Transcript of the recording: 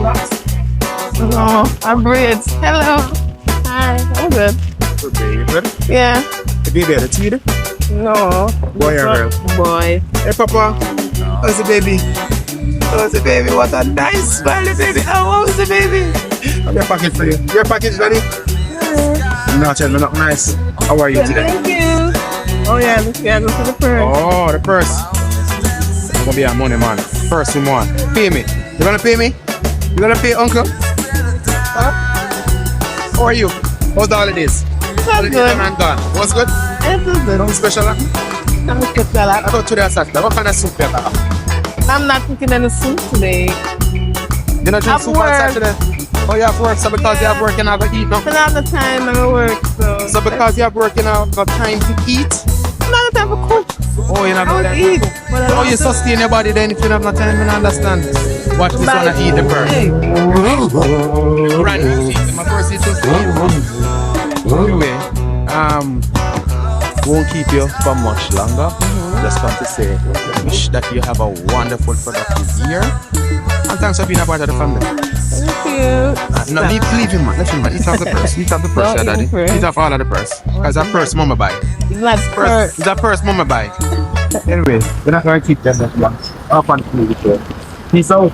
No, I'm braids. Hello. Hi. I'm good. Good baby, good. Yeah. The baby had a teeth? No. Boy or girl? Boy. Hey Papa, how's the baby? How's the baby? What a nice smiley baby. How's the baby? Your package for you. Your package ready? No, tell me not nice. How are you today? Thank you. Oh yeah, let's go for the purse. Oh, the purse. I'm gonna be a money man. First we want. Pay me. You gonna pay me? You gonna pay uncle? Huh? How are you? How's the holidays? That's good. And gone. What's good? It's good. Nothing special? Huh? I'm a good fella. I thought today I Saturday. What kind of soup you have? I'm not cooking any soup today. You not drink I've soup on worked. Saturday? Oh, you have work, so because you have work and have to eat, no? But not the time I'm at work, so. So because you have work and have got time to eat? Not the time for cook. Oh, you have I no would time eat. to cook. But I Oh, don't you do- sustain your body then if you have no time, I don't understand. Watch this one and eat the first. Hey. Brand new season, my first season. Anyway, won't keep you for much longer. Just want to say, wish that you have a wonderful, productive year. And thanks for being a part of the family. Thank you. No, leave him, man. Let him, man. Eat off the purse. Eat off the purse, Don't yeah, eat daddy. the purse. Eat off all of the purse. Because a purse mama buy. It's not Purse. It's a purse mama buy. Anyway, we're not going to keep them that long. Have fun with it. Peace out.